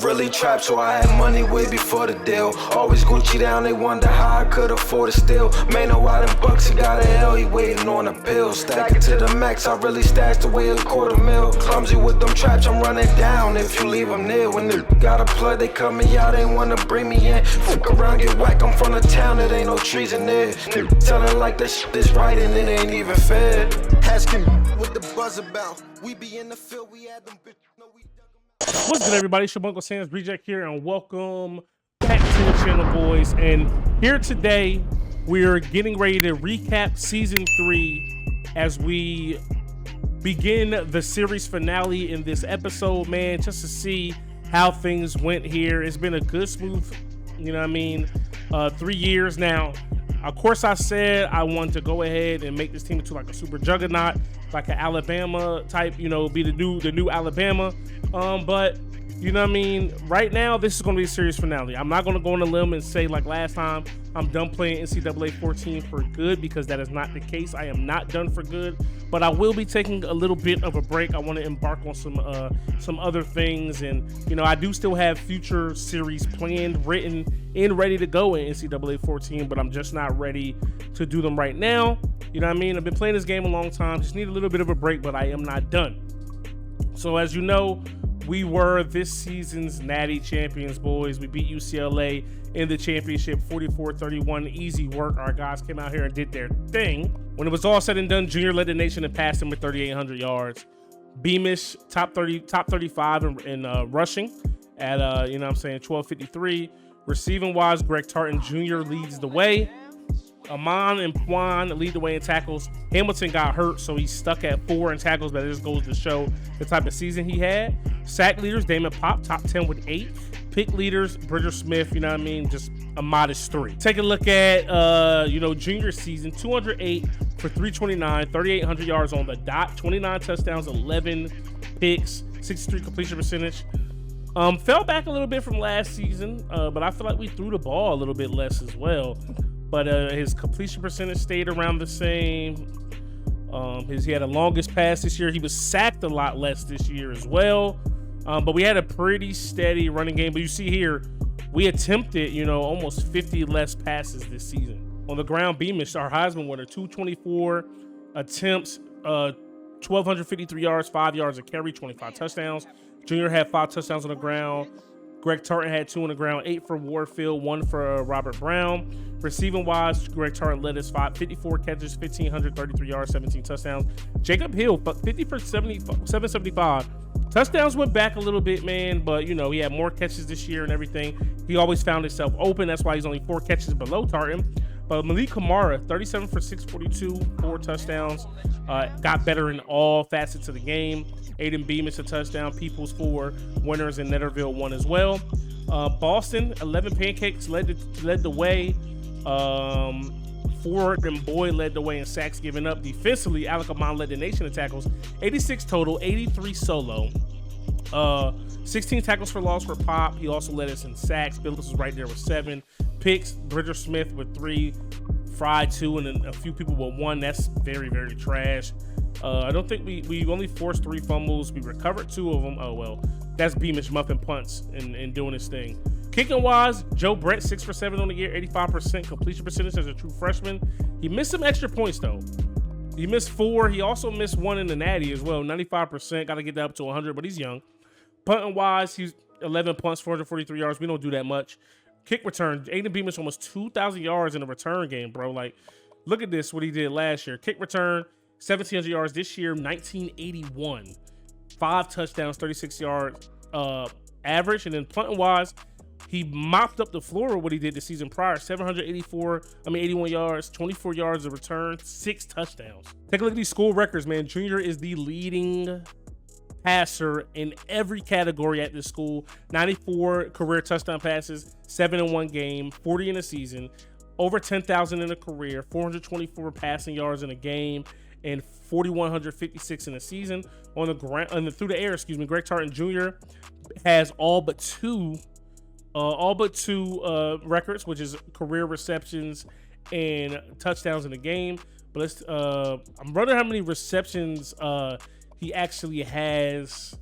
really trapped, so I had money way before the deal. Always Gucci down, they wonder how I could afford it still. Man, no out in bucks, he got a L, he waiting on a pill. Stack it to the max, I really stashed away $250,000. Clumsy with them traps, I'm running down if you leave them near. When they got a plug, they cut me out, they wanna bring me in. Fuck around, get whack, I'm from the town, there ain't no trees in there. Telling like that shit is right and it ain't even fair. Asking what the buzz about, we be in the field, we had them bitch, no we. What's good, everybody? It's your UncleSamsReject here, and welcome back to the channel, boys. And here today, we're getting ready to recap Season 3 as we begin the series finale in this episode, man, just to see how things went here. It's been a good, smooth, 3 years now. Of course, I said I wanted to go ahead and make this team into like a super juggernaut, like an Alabama type, be the new Alabama. But right now, this is going to be a series finale. I'm not going to go on a limb and say like last time, I'm done playing NCAA 14 for good, because that is not the case. I am not done for good, but I will be taking a little bit of a break. I want to embark on some other things, and I do still have future series planned, written, and ready to go in NCAA 14, but I'm just not ready to do them right now. I've been playing this game a long time, just need a little bit of a break, but I am not done. So as you know, we were this season's Natty champions, boys. We beat UCLA in the championship 44-31. Easy work. Our guys came out here and did their thing. When it was all said and done, Junior led the nation and passed him with 3,800 yards. Beamish top 35 in rushing at 1253. Receiving wise, Greg Tartan Jr. leads the way. Amon and Pwan lead the way in tackles. Hamilton got hurt, so he's stuck at 4 in tackles, but it just goes to show the type of season he had. Sack leaders, Damon Pop, top 10 with 8. Pick leaders, Bridger Smith, just a modest 3. Take a look at, junior season, 208 for 329, 3,800 yards on the dot, 29 touchdowns, 11 picks, 63 completion percentage. Fell back a little bit from last season, but I feel like we threw the ball a little bit less as well. But his completion percentage stayed around the same. He had a longest pass this year. He was sacked a lot less this year as well. But we had a pretty steady running game. But you see here, we attempted, almost 50 less passes this season. On the ground, Beamish, our Heisman winner, 224 attempts, 1,253 yards, 5 yards a carry, 25 touchdowns. Junior had 5 touchdowns on the ground. Greg Tartan had 2 on the ground, 8 for Warfield, 1 for Robert Brown. Receiving wise, Greg Tartan led his 54 catches, 1,533 yards, 17 touchdowns. Jacob Hill, 50 for 775. Touchdowns went back a little bit, man, but he had more catches this year and everything. He always found himself open. That's why he's only 4 catches below Tartan. But Malik Kamara, 37 for 642, 4 touchdowns. Got better in all facets of the game. Aiden Beamish a touchdown. Peoples 4 winners, and Netterville 1 as well. Boston, 11 pancakes led the way. Ford and Boyd led the way in sacks given up. Defensively, Alec Amon led the nation in tackles. 86 total, 83 solo. 16 tackles for loss for Pop. He also led us in sacks. Phillips was right there with 7. Picks, Bridger Smith with 3. Fry 2, and then a few people with 1. That's very, very trash. I don't think we only forced 3 fumbles. We recovered 2 of them. Oh, well, that's Beamish muffin punts and doing his thing. Kicking wise, Joe Brett, 6 for 7 on the year, 85% completion percentage as a true freshman. He missed some extra points, though. He missed 4. He also missed 1 in the Natty as well, 95%. Got to get that up to 100, but he's young. Punting wise, he's 11 punts, 443 yards. We don't do that much. Kick return, Aiden Beamish almost 2,000 yards in a return game, bro. Like, look at this, what he did last year. Kick return, 1,700 yards this year, 1981. 5 touchdowns, 36 yards average. And then punting wise, he mopped up the floor with what he did the season prior. 81 yards, 24 yards of return, 6 touchdowns. Take a look at these school records, man. Junior is the leading passer in every category at this school. 94 career touchdown passes, 7 in one game, 40 in a season, over 10,000 in a career, 424 passing yards in a game, and 4,156 in a season. On the ground, through the air, Greg Tartan Jr. has all but two records, which is career receptions and touchdowns in the game. But let's I'm wondering how many receptions he actually has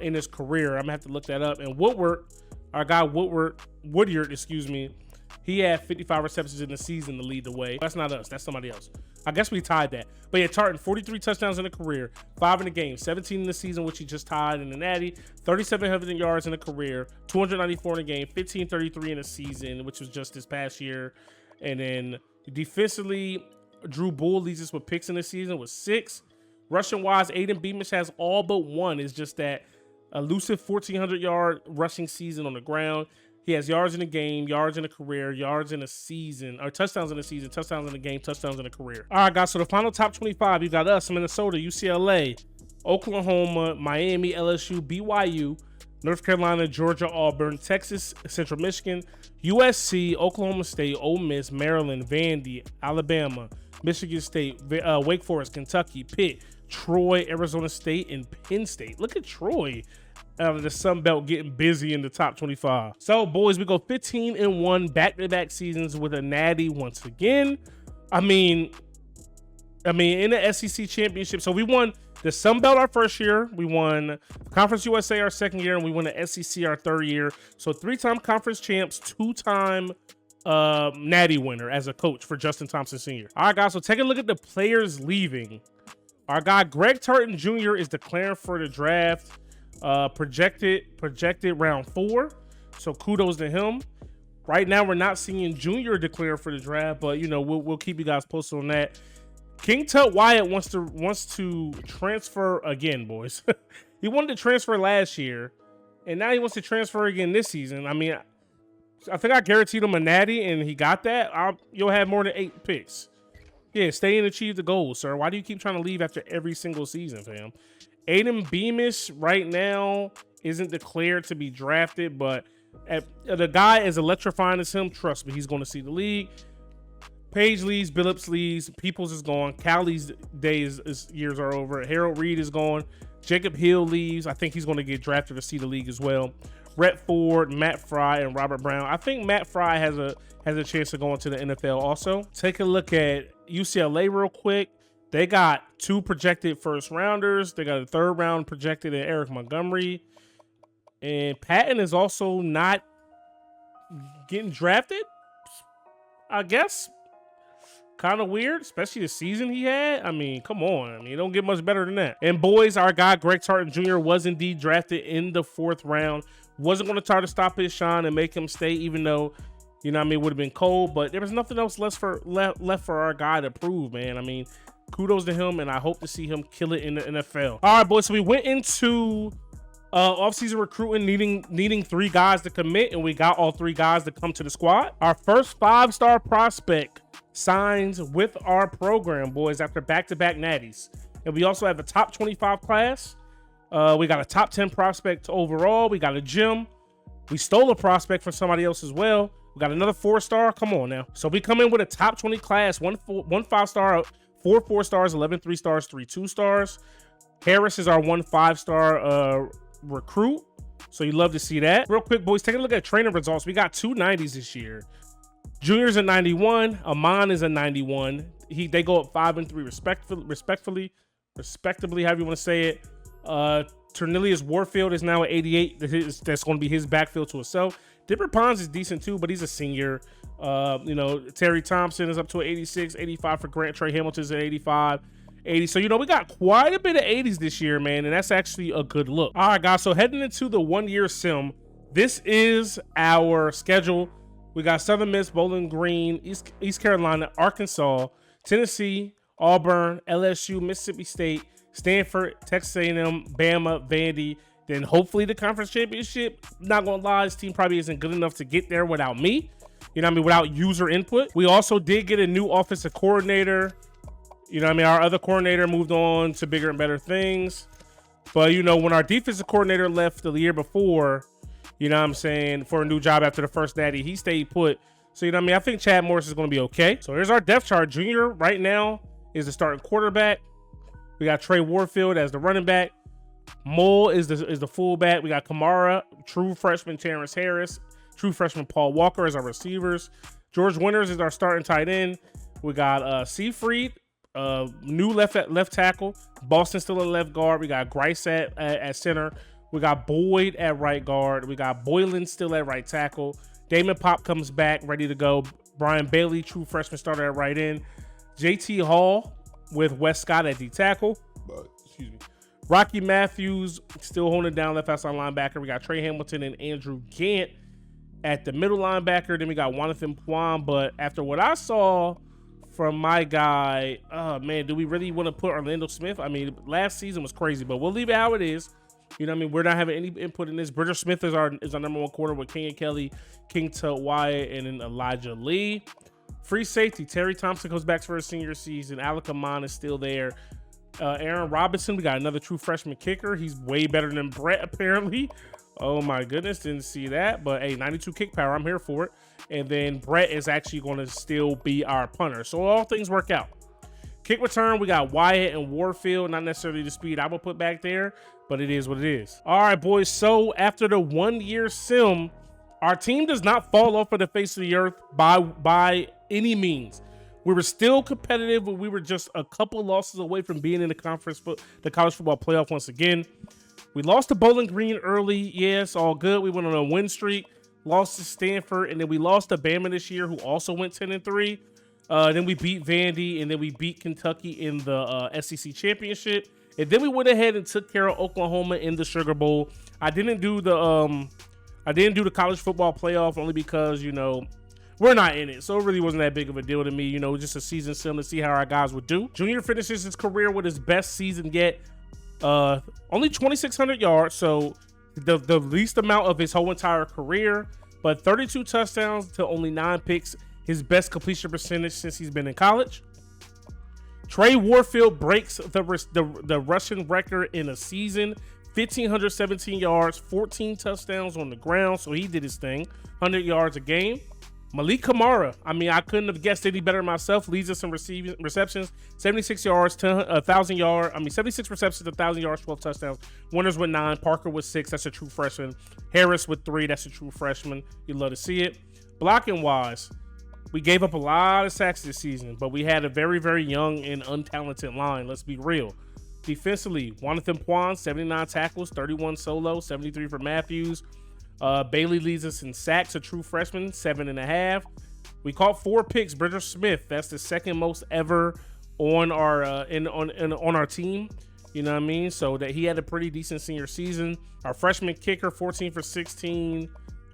in his career. I'm gonna have to look that up. And Woodward, our guy Woodyard, excuse me, he had 55 receptions in the season to lead the way. That's not us. That's somebody else. I guess we tied that. But yeah, Tartan, 43 touchdowns in a career, 5 in the game, 17 in the season, which he just tied in the Natty, 3,700 yards in a career, 294 in a game, 1,533 in a season, which was just this past year. And then defensively, Drew Bull leads us with picks in the season with 6. Rushing wise, Aiden Beamish has all but 1. It's just that elusive 1,400-yard rushing season on the ground. He has yards in the game, yards in a career, yards in a season, or touchdowns in the season, touchdowns in the game, touchdowns in a career. All right, guys, so the final top 25, you got us, Minnesota, UCLA, Oklahoma, Miami, LSU, BYU, North Carolina, Georgia, Auburn, Texas, Central Michigan, USC, Oklahoma State, Ole Miss, Maryland, Vandy, Alabama, Michigan State, Wake Forest, Kentucky, Pitt, Troy, Arizona State, and Penn State. Look at Troy out of the Sun Belt getting busy in the top 25. So, boys, we go 15-1 back-to-back seasons with a natty once again. I mean, in the SEC championship. So we won the Sun Belt our first year. We won Conference USA our second year, and we won the SEC our third year. So 3-time conference champs, 2-time natty winner as a coach for Justin Thompson Sr. All right, guys, so take a look at the players leaving. Our guy Greg Tartan Jr. is declaring for the draft. Projected round 4. So kudos to him. Right now, we're not seeing Junior declare for the draft, but you know we'll keep you guys posted on that. King Tut Wyatt wants to transfer again, boys. He wanted to transfer last year, and now he wants to transfer again this season. I mean, I think I guaranteed him a natty, and he got that. You'll have more than 8 picks. Yeah, stay and achieve the goals, sir. Why do you keep trying to leave after every single season, fam? Aiden Beamish right now isn't declared to be drafted, but the guy as electrifying as him, trust me, he's going to see the league. Page leaves, Billups leaves, Peoples is gone, Callie's years are over, Harold Reed is gone, Jacob Hill leaves. I think he's going to get drafted to see the league as well. Rhett Ford, Matt Fry, and Robert Brown. I think Matt Fry has a chance to go into the NFL also. Take a look at UCLA real quick. They got 2 projected first rounders. They got a 3rd round projected in Eric Montgomery. And Patton is also not getting drafted, I guess. Kind of weird, especially the season he had. I mean, come on. I mean, it don't get much better than that. And boys, our guy Greg Tartan Jr. was indeed drafted in the 4th round. Wasn't going to try to stop his shine and make him stay, even though, you know what I mean, it would have been cold. But there was nothing else left for our guy to prove, man. I mean, kudos to him, and I hope to see him kill it in the NFL. All right, boys, so we went into offseason recruiting, needing 3 guys to commit, and we got all 3 guys to come to the squad. Our first 5-star prospect signs with our program, boys, after back-to-back natties. And we also have a top 25 class. We got a top 10 prospect overall. We got a gym. We stole a prospect from somebody else as well. We got another 4-star. Come on now. So we come in with a top 20 class, one 5-star, 4 4-stars, 11 3-stars, 3 2-stars. Harris is our 1 5-star recruit. So you love to see that. Real quick, boys, take a look at training results. We got 2 90s this year. Junior's a 91. Amon is a 91. They go up 5 and 3 respectively, however you want to say it. Ternilius Warfield is now at 88. That's going to be his backfield to himself. Dipper Pons is decent too, but he's a senior. You know, Terry Thompson is up to an 86, 85 for Grant. Trey Hamilton's at 85, 80. So, you know, we got quite a bit of 80s this year, man, and that's actually a good look. All right, guys, so heading into the 1-year sim, this is our schedule. We got Southern Miss, Bowling Green, East Carolina, Arkansas, Tennessee, Auburn, LSU, Mississippi State, Stanford, Texas A&M, Bama, Vandy, then hopefully the conference championship. Not gonna lie, this team probably isn't good enough to get there without me. You know what I mean? Without user input. We also did get a new offensive coordinator. You know what I mean? Our other coordinator moved on to bigger and better things. But, you know, when our defensive coordinator left the year before, you know what I'm saying, for a new job after the first natty, he stayed put. So, you know what I mean? I think Chad Morris is going to be okay. So, here's our depth chart. Junior right now is the starting quarterback. We got Trey Warfield as the running back. Mole is the fullback. We got Kamara, true freshman Terrence Harris, true freshman Paul Walker as our receivers. George Winters is our starting tight end. We got Seafried, New left tackle. Boston still at left guard. We got Grice at center. We got Boyd at right guard. We got Boylan still at right tackle. Damon Pop comes back, ready to go. Brian Bailey, true freshman starter at right end. JT Hall with Wes Scott at D tackle. Excuse me. Rocky Matthews still holding down left outside linebacker. We got Trey Hamilton and Andrew Gant at the middle linebacker. Then we got Jonathan Pwan. But after what I saw from my guy, oh man, do we really want to put Orlando Smith? I mean, last season was crazy, but we'll leave it how it is. You know what I mean? We're not having any input in this. Bridger Smith is our number one corner with Kenyon Kelly, King Tut Wyatt, and then Elijah Lee. Free safety, Terry Thompson comes back for his senior season. Alec Amon is still there. Aaron Robinson, we got another true freshman kicker. He's way better than Brett, apparently. Oh my goodness, didn't see that. But hey, 92 kick power, I'm here for it. And then Brett is actually going to still be our punter. So all things work out. Kick return, we got Wyatt and Warfield. Not necessarily the speed I would put back there, but it is what it is. All right, boys. So after the 1 year sim, our team does not fall off of the face of the earth by any means. We were still competitive, but we were just a couple losses away from being in the college football playoff once again. We lost to Bowling Green early. Yes, all good. We went on a win streak. Lost to Stanford, and then we lost to Bama this year, who also went 10-3. Then we beat Vandy, and then we beat Kentucky in the SEC championship. And then we went ahead and took care of Oklahoma in the Sugar Bowl. I didn't do the college football playoff only because, you know, we're not in it. So it really wasn't that big of a deal to me. You know, just a season sim to see how our guys would do. Junior finishes his career with his best season yet. Only 2,600 yards. So the least amount of his whole entire career. But 32 touchdowns to only 9 picks. His best completion percentage since he's been in college. Trey Warfield breaks the rushing record in a season. 1,517 yards, 14 touchdowns on the ground. So he did his thing. 100 yards a game. Malik Kamara, I mean, I couldn't have guessed any better myself. Leads us in receptions, 76 yards to 1,000 yards. I mean, 76 receptions, 1,000 yards, 12 touchdowns. Winners with 9, Parker with 6. That's a true freshman. Harris with 3. That's a true freshman. You'd love to see it. Blocking wise, we gave up a lot of sacks this season, but we had a very, very young and untalented line. Let's be real. Defensively, Jonathan Pwan, 79 tackles, 31 solo, 73 for Matthews. Bailey leads us in sacks, a true freshman, 7.5. We caught 4 picks. Bridger Smith, that's the second most ever on our on our team. You know what I mean? So that he had a pretty decent senior season. Our freshman kicker, 14 for 16,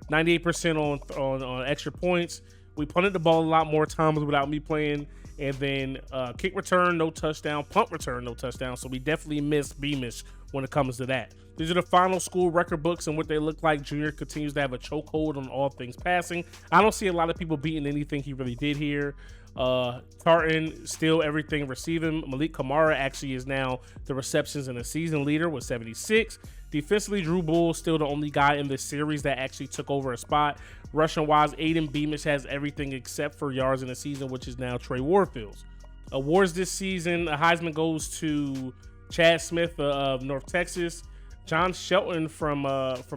98% on extra points. We punted the ball a lot more times without me playing. And then kick return, no touchdown. Punt return, no touchdown. So we definitely missed Beamish when it comes to that. These are the final school record books and what they look like. Junior continues to have a chokehold on all things passing. I don't see a lot of people beating anything he really did here. Tartan, still everything receiving. Malik Kamara actually is now the receptions and the season leader with 76. Defensively, Drew Bull still the only guy in this series that actually took over a spot. Rushing wise, Aiden Beamish has everything except for yards in the season, which is now Trey Warfield's. Awards this season, a Heisman goes to Chad Smith of North Texas. John Shelton from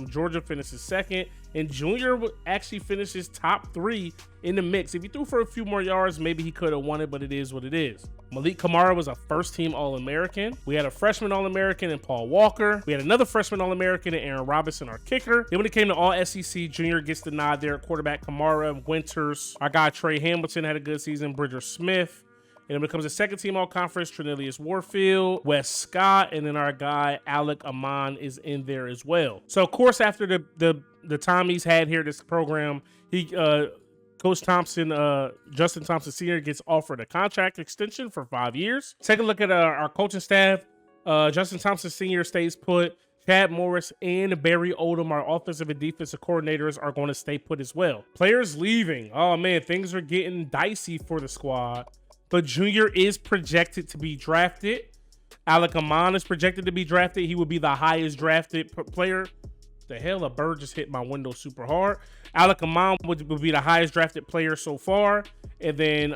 Georgia finishes second, and Junior actually finishes top 3 in the mix. If he threw for a few more yards, maybe he could have won it, but it is what it is. Malik Kamara was a first-team All-American. We had a freshman All-American in Paul Walker. We had another freshman All-American in Aaron Robinson, our kicker. Then when it came to All-SEC, Junior gets the nod there. Quarterback Kamara, Winters. Our guy Trey Hamilton had a good season. Bridger Smith. And then when it comes to second team all conference, Trinelius Warfield, Wes Scott, and then our guy Alec Amon is in there as well. So of course, after the time he's had here this program, Coach Thompson, Justin Thompson Sr. gets offered a contract extension for 5 years. Take a look at our coaching staff. Justin Thompson Sr. stays put. Chad Morris and Barry Odom, our offensive and defensive coordinators, are going to stay put as well. Players leaving. Oh man, things are getting dicey for the squad. But Junior is projected to be drafted. Alec Amon is projected to be drafted. He would be the highest drafted player. The hell, a bird just hit my window super hard. Alec Amon would be the highest drafted player so far. And then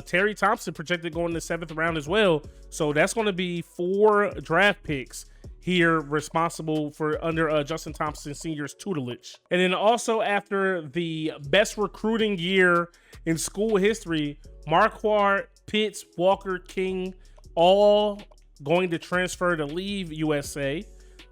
Terry Thompson projected going in the 7th round as well. So that's going to be 4 draft picks here responsible for under Justin Thompson Sr.'s tutelage. And then also after the best recruiting year in school history, Marquardt Pitts, Walker, King, all going to transfer to leave USA.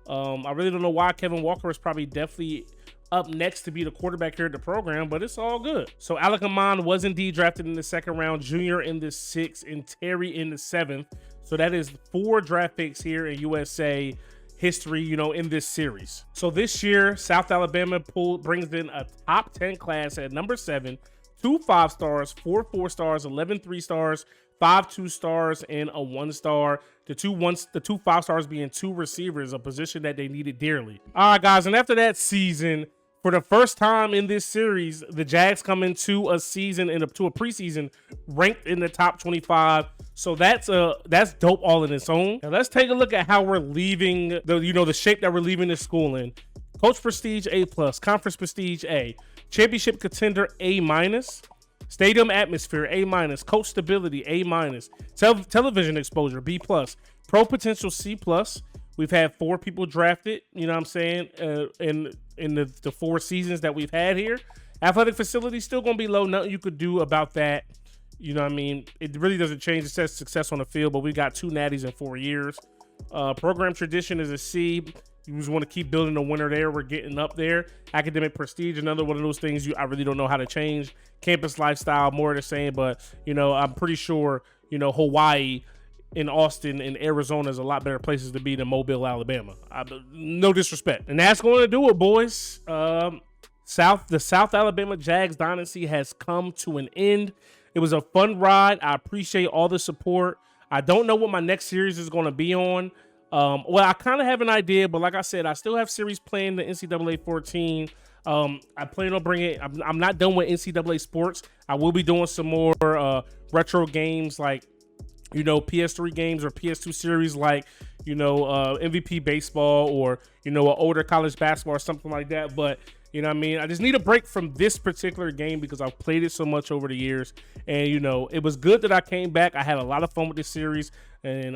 I really don't know why Kevin Walker is probably definitely up next to be the quarterback here at the program, but it's all good. So Alec Amon was indeed drafted in the 2nd round, Junior in the 6th, and Terry in the 7th. So that is 4 draft picks here in USA history, you know, in this series. So this year, South Alabama brings in a top 10 class at number 7, 2 5-stars, 4 4-stars, 11 3-stars, 5 2-stars, and a 1-star. The two 5-stars being 2 receivers, a position that they needed dearly. All right, guys, and after that season, for the first time in this series, the Jags come into a season to a preseason ranked in the top 25. So that's dope all in its own. Now let's take a look at how we're leaving the shape that we're leaving this school in. Coach prestige A+, conference prestige A, championship contender A-, stadium atmosphere A-, coach stability A-, television exposure B+, pro potential C+. We've had 4 people drafted, you know what I'm saying, in the 4 seasons that we've had here. Athletic facility still going to be low. Nothing you could do about that. You know what I mean? It really doesn't change. It says success on the field, but we got 2 natties in 4 years. Program tradition is a C. You just want to keep building a winner there. We're getting up there. Academic prestige, another one of those things I really don't know how to change. Campus lifestyle, more of the same, but, you know, I'm pretty sure, you know, Hawaii, in Austin and Arizona is a lot better places to be than Mobile, Alabama. No disrespect. And that's going to do it, boys. The South Alabama Jags Dynasty has come to an end. It was a fun ride. I appreciate all the support. I don't know what my next series is going to be on. Well, I kind of have an idea, but like I said, I still have series playing the NCAA 14. I plan on bringing. I'm not done with NCAA sports. I will be doing some more retro games like, you know, PS3 games or PS2 series like, you know, MVP baseball or, you know, an older college basketball or something like that. But, you know what I mean? I just need a break from this particular game because I've played it so much over the years. And, you know, it was good that I came back. I had a lot of fun with this series and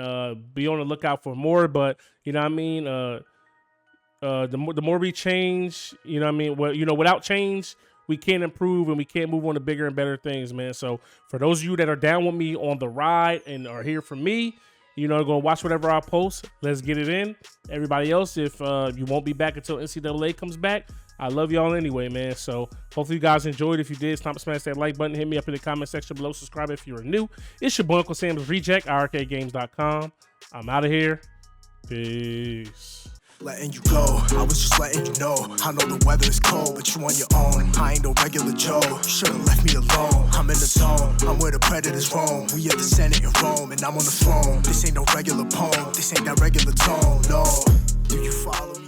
be on the lookout for more. But, you know what I mean? The more we change, you know what I mean? Well, you know, without change, we can't improve and we can't move on to bigger and better things, man. So for those of you that are down with me on the ride and are here for me, you know, go watch whatever I post. Let's get it in. Everybody else, if you won't be back until NCAA comes back, I love y'all anyway, man. So hopefully you guys enjoyed. If you did, stop, smash that like button. Hit me up in the comment section below. Subscribe if you're new. It's your boy Uncle Sam's Reject, irkgames.com. I'm out of here. Peace. Letting you go, I was just letting you know. I know the weather is cold, but you on your own. I ain't no regular Joe, you should've left me alone. I'm in the zone, I'm where the predators roam. We at the Senate in Rome, and I'm on the throne. This ain't no regular poem, this ain't that regular tone, no. Do you follow me?